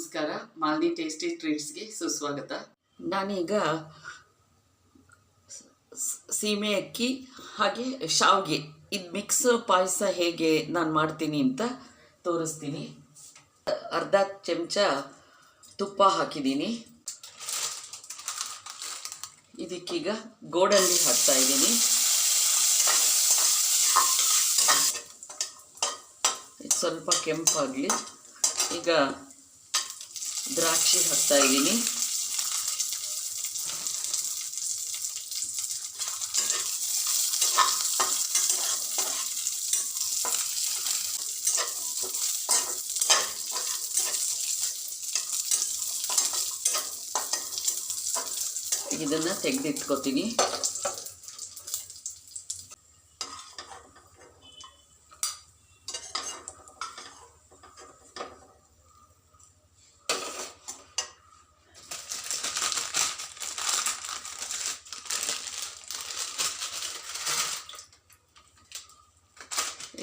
ನಮಸ್ಕಾರ. ಮಾಲ್ನಿ ಟೇಸ್ಟಿ ಟ್ರೀಟ್ಸ್ಗೆ ಸುಸ್ವಾಗತ. ನಾನೀಗ ಸೀಮೆ ಅಕ್ಕಿ ಹಾಗೆ ಶಾವಿಗೆ ಇದು ಮಿಕ್ಸ್ ಪಾಯಸ ಹೇಗೆ ನಾನು ಮಾಡ್ತೀನಿ ಅಂತ ತೋರಿಸ್ತೀನಿ. ಅರ್ಧ ಚಮಚ ತುಪ್ಪ ಹಾಕಿದ್ದೀನಿ. ಇದಕ್ಕೀಗ ಗೋಡಂಬಿ ಹಾಕ್ತಾ ಇದ್ದೀನಿ. ಇದು ಸ್ವಲ್ಪ ಕೆಂಪಾಗಲಿ. ಈಗ ದ್ರಾಕ್ಷಿ ಹಾಕ್ತಾ ಇದ್ದೀನಿ. ಇದನ್ನು ತೆಗೆದಿಟ್ಕೋತೀನಿ.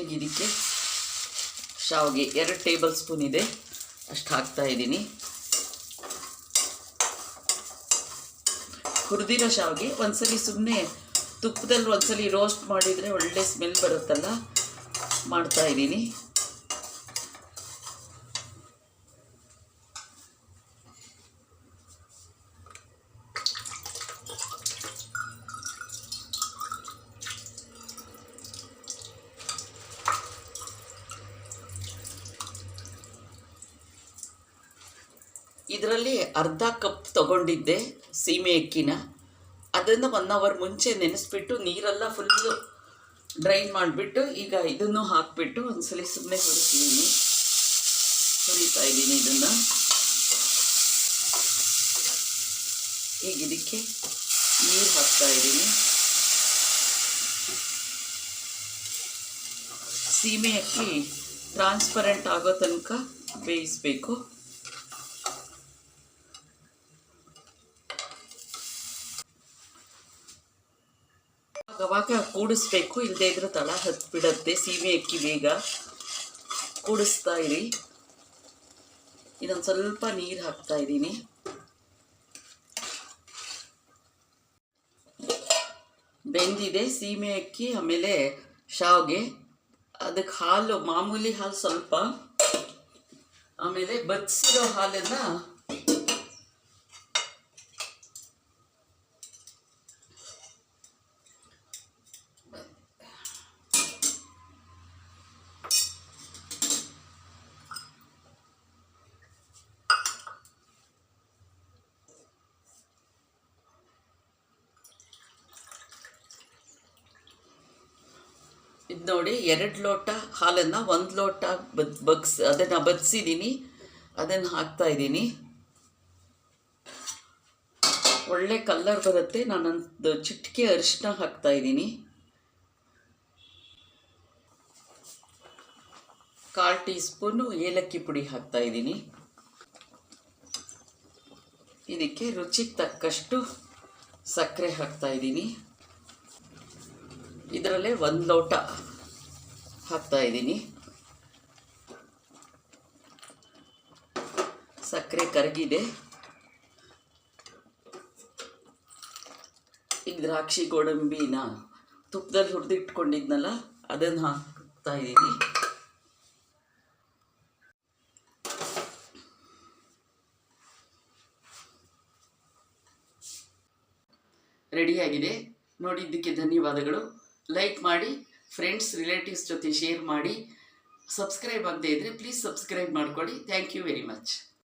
ಈಗ ಇದಕ್ಕೆ ಶಾವಿಗೆ 2 ಟೇಬಲ್ ಸ್ಪೂನ್ ಇದೆ, ಅಷ್ಟು ಹಾಕ್ತಾ ಇದ್ದೀನಿ. ಹುರಿದಿರೋ ಶಾವಿಗೆ ಒಂದ್ಸಲಿ ಸುಮ್ಮನೆ ತುಪ್ಪದಲ್ಲಿ ಒಂದ್ಸಲಿ ರೋಸ್ಟ್ ಮಾಡಿದರೆ ಒಳ್ಳೆ ಸ್ಮೆಲ್ ಬರುತ್ತಲ್ಲ, ಮಾಡ್ತಾ ಇದ್ದೀನಿ. ಇದರಲ್ಲಿ ಅರ್ಧ ಕಪ್ ತಗೊಂಡಿದ್ದೆ ಸೀಮೆ ಅಕ್ಕಿನ. ಅದನ್ನು 1 ಅವರ್ ಮುಂಚೆ ನೆನೆಸ್ಬಿಟ್ಟು ನೀರೆಲ್ಲ ಫುಲ್ಲು ಡ್ರೈನ್ ಮಾಡಿಬಿಟ್ಟು ಈಗ ಇದನ್ನು ಹಾಕಿಬಿಟ್ಟು ಒಂದ್ಸಲಿ ಸುಮ್ಮನೆ ಹುರಿತಾ ಇದ್ದೀನಿ ಇದನ್ನು. ಈಗ ಇದಕ್ಕೆ ನೀರು ಹಾಕ್ತಾ ಇದ್ದೀನಿ. ಸೀಮೆ ಅಕ್ಕಿ ಟ್ರಾನ್ಸ್ಪರೆಂಟ್ ಆಗೋ ತನಕ ಬೇಯಿಸಬೇಕು. ಅವಾಗ ಕೂಡಿಸ್ಬೇಕು, ಇಲ್ಲದೆ ಇದ್ರೆ ತಳ ಹತ್ಬಿಡತ್ತೆ ಸೀಮೆ ಅಕ್ಕಿ. ಬೇಗ ಕೂಡಿಸ್ತಾ ಇರಿ. ಇದೊಂದು ಸ್ವಲ್ಪ ನೀರು ಹಾಕ್ತಾ ಇದ್ದೀನಿ. ಬೆಂದಿದೆ ಸೀಮೆ ಅಕ್ಕಿ, ಆಮೇಲೆ ಶಾವಿಗೆ. ಅದಕ್ಕೆ ಹಾಲು, ಮಾಮೂಲಿ ಹಾಲು ಸ್ವಲ್ಪ, ಆಮೇಲೆ ಬಚ್ಚಿರೋ ಹಾಲನ್ನು ಇದು ನೋಡಿ, 2 ಲೋಟ ಹಾಲನ್ನು 1 ಲೋಟ ಅದನ್ನು ಬಗ್ಸಿದ್ದೀನಿ, ಅದನ್ನು ಹಾಕ್ತಾ ಇದ್ದೀನಿ. ಒಳ್ಳೆ ಕಲರ್ ಬರುತ್ತೆ. ನಾನೊಂದು ಚಿಟಿಕೆ ಅರಿಶಿನ ಹಾಕ್ತಾ ಇದ್ದೀನಿ. 1/4 ಟೀ ಸ್ಪೂನು ಏಲಕ್ಕಿ ಪುಡಿ ಹಾಕ್ತಾ ಇದ್ದೀನಿ. ಇದಕ್ಕೆ ರುಚಿಗೆ ತಕ್ಕಷ್ಟು ಸಕ್ಕರೆ ಹಾಕ್ತಾ ಇದ್ದೀನಿ. ಇದರಲ್ಲೇ 1 ಲೋಟ ಹಾಕ್ತಾ ಇದ್ದೀನಿ. ಸಕ್ಕರೆ ಕರಗಿದೆ. ಈಗ ದ್ರಾಕ್ಷಿ ಗೋಡಂಬಿನ ತುಪ್ಪದಲ್ಲಿ ಹುರಿದಿಟ್ಕೊಂಡಿದ್ನಲ್ಲ, ಅದನ್ನು ಹಾಕ್ತಾ ಇದ್ದೀನಿ. ರೆಡಿಯಾಗಿದೆ. ನೋಡಿದ್ದಕ್ಕೆ ಧನ್ಯವಾದಗಳು. ಲೈಕ್ ಮಾಡಿ, ಫ್ರೆಂಡ್ಸ್ ರಿಲೇಟಿವ್ಸ್ ಜೊತೆ ಶೇರ್ ಮಾಡಿ. ಸಬ್ಸ್ಕ್ರೈಬ್ ಆಗದೇ ಇದ್ದರೆ ಪ್ಲೀಸ್ ಸಬ್ಸ್ಕ್ರೈಬ್ ಮಾಡಿಕೊಡಿ. Thank you very much.